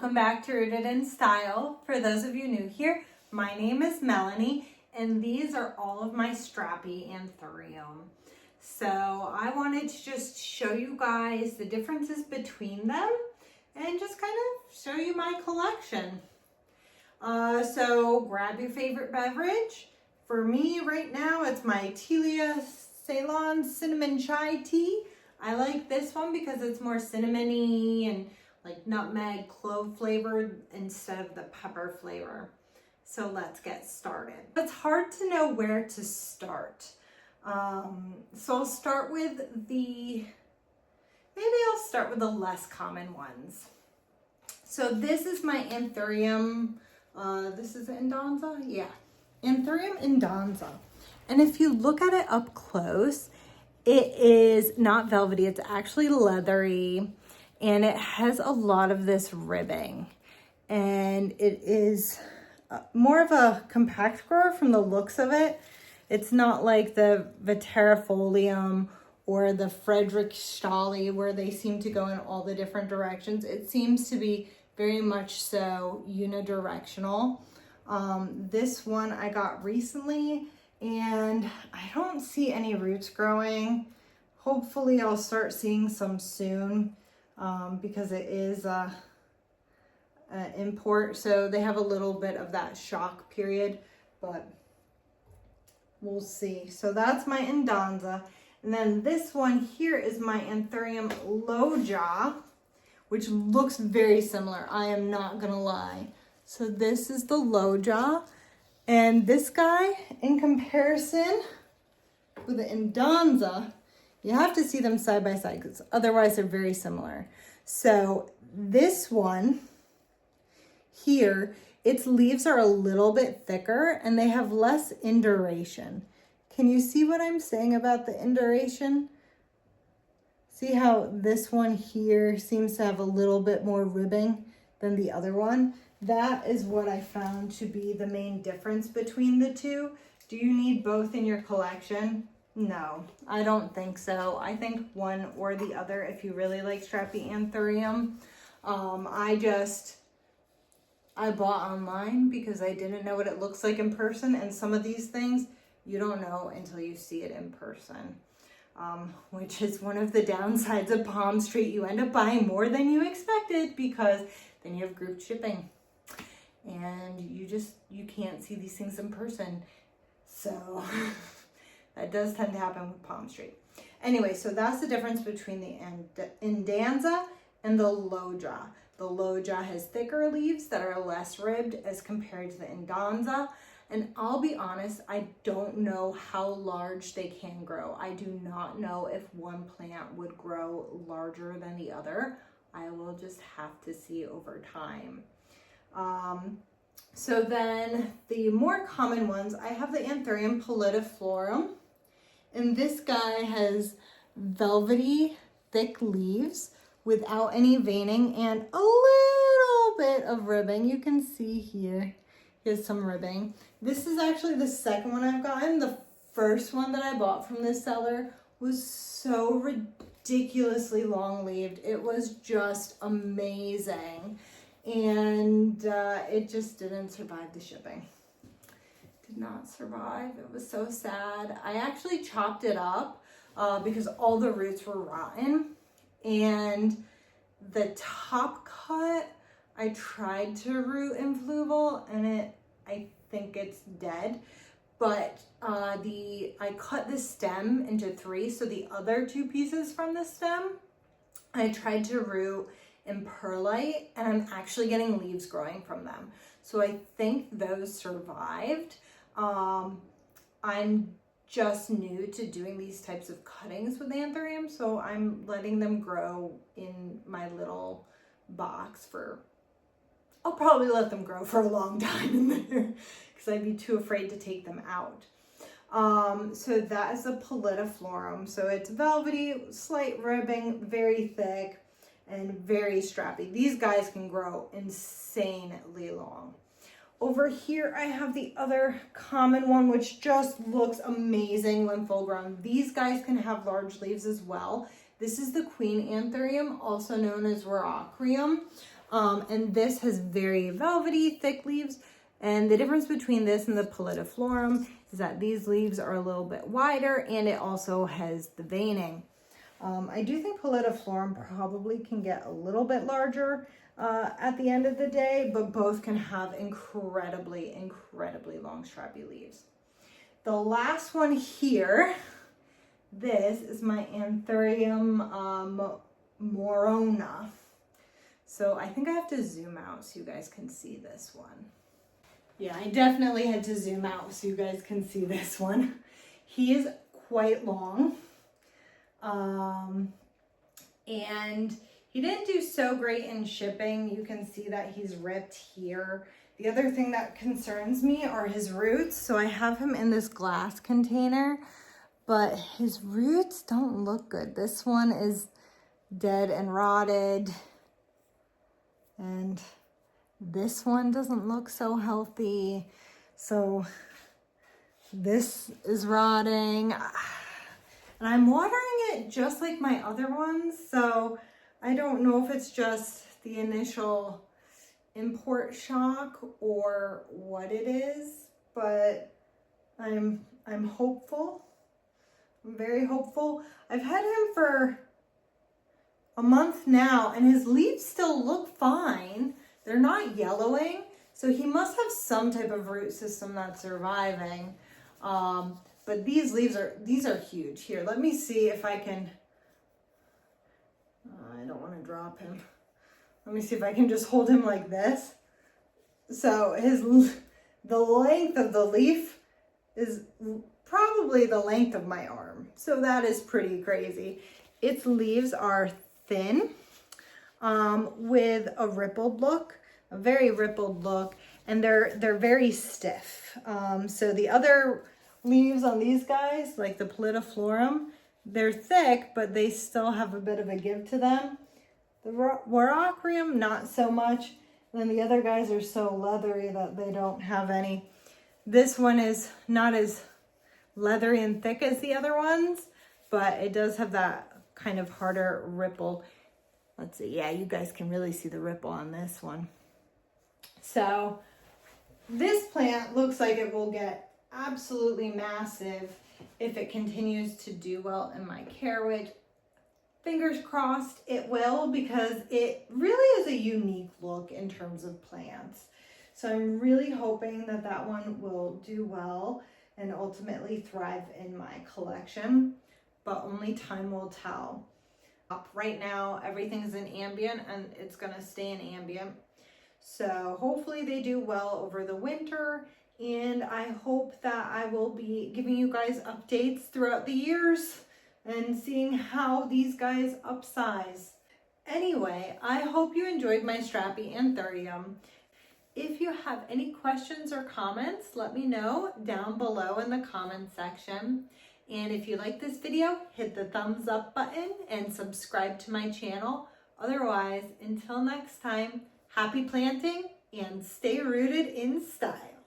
welcome back to Rooted in Style. For those of you new here, my name is Melanie and these are all of my strappy Anthurium. So I wanted to just show you guys the differences between them and just kind of show you my collection. So grab your favorite beverage. For me right now, it's my Telia Ceylon Cinnamon Chai Tea. I like this one because it's more cinnamony and like nutmeg, clove flavored instead of the pepper flavor. So let's get started. It's hard to know where to start. So I'll start with maybe I'll start with the less common ones. So this is my Anthurium, this is Indanza? Yeah, Anthurium Indanza. And if you look at it up close, it is not velvety, it's actually leathery, and it has a lot of this ribbing. And it is more of a compact grower from the looks of it. It's not like the Viterifolium or the Frederickstali where they seem to go in all the different directions. It seems to be very much so unidirectional. This one I got recently and I don't see any roots growing. Hopefully I'll start seeing some soon because it is an import. So they have a little bit of that shock period, but we'll see. So that's my Indanza. And then this one here is my Anthurium Loja, which looks very similar. I am not gonna lie. So this is the Loja. And this guy, in comparison with the Indanza, you have to see them side by side because otherwise they're very similar. So this one here, its leaves are a little bit thicker and they have less induration. Can you see what I'm saying about the induration? See how this one here seems to have a little bit more ribbing than the other one? That is what I found to be the main difference between the two. Do you need both in your collection? No, I don't think so. I think one or the other if you really like strappy Anthurium. I bought online because I didn't know what it looks like in person, and some of these things you don't know until you see it in person. Which is one of the downsides of Palmstreet. You end up buying more than you expected because then you have group shipping. And you can't see these things in person. So that does tend to happen with Palmstreet. Anyway, so that's the difference between the Indanza and the Loja. The Loja has thicker leaves that are less ribbed as compared to the Indanza. And I'll be honest, I don't know how large they can grow. I do not know if one plant would grow larger than the other. I will just have to see over time. So then the more common ones, I have the Anthurium Pallidiflorum, and this guy has velvety thick leaves without any veining and a little bit of ribbing. You can see here, here's some ribbing. This is actually the second one I've gotten. The first one that I bought from this seller was so ridiculously long-leaved. It was just amazing. And it just didn't survive the shipping. Did not survive. It was so sad. I actually chopped it up because all the roots were rotten. And the top cut, I tried to root in Fluval and I think it's dead. But I cut the stem into 3. So the other 2 pieces from the stem, I tried to root in perlite, and I'm actually getting leaves growing from them. So I think those survived. I'm just new to doing these types of cuttings with Anthurium, so I'm letting them grow in my little box I'll probably let them grow for a long time in there because I'd be too afraid to take them out. So that is a Pallidiflorum. So it's velvety, slight ribbing, very thick, and very strappy. These guys can grow insanely long. Over here, I have the other common one, which just looks amazing when full grown. These guys can have large leaves as well. This is the Queen Anthurium, also known as warocqueanum. And this has very velvety, thick leaves. And the difference between this and the Pallidiflorum is that these leaves are a little bit wider and it also has the veining. I do think Pallidiflorum probably can get a little bit larger at the end of the day, but both can have incredibly, incredibly long strappy leaves. The last one here, this is my Anthurium Morona. So I think I have to zoom out so you guys can see this one. Yeah, I definitely had to zoom out so you guys can see this one. He is quite long. And he didn't do so great in shipping. You can see that he's ripped here. The other thing that concerns me are his roots. So I have him in this glass container, but his roots don't look good. This one is dead and rotted. And this one doesn't look so healthy. So this is rotting. And I'm watering it just like my other ones. So I don't know if it's just the initial import shock or what it is, but I'm hopeful. I'm very hopeful. I've had him for a month now and his leaves still look fine. They're not yellowing, so he must have some type of root system that's surviving. But these leaves are huge. Here, let me see if I can, I don't want to drop him. Let me see if I can just hold him like this. So the length of the leaf is probably the length of my arm. So that is pretty crazy. Its leaves are thin with a rippled look, a very rippled look, and they're very stiff. So the other leaves on these guys, like the Pallidiflorum, they're thick, but they still have a bit of a give to them. The warocqueanum, not so much. And then the other guys are so leathery that they don't have any. This one is not as leathery and thick as the other ones, but it does have that kind of harder ripple. Let's see, yeah, you guys can really see the ripple on this one. So this plant looks like it will get absolutely massive if it continues to do well in my care, which fingers crossed it will, because it really is a unique look in terms of plants. So I'm really hoping that that one will do well and ultimately thrive in my collection, but only time will tell. Right now, everything's in ambient and it's gonna stay in ambient. So hopefully they do well over the winter, and I hope that I will be giving you guys updates throughout the years and seeing how these guys upsize. Anyway, I hope you enjoyed my strappy Anthurium. If you have any questions or comments, let me know down below in the comment section. And if you like this video, hit the thumbs up button and subscribe to my channel. Otherwise, until next time, happy planting and stay rooted in style.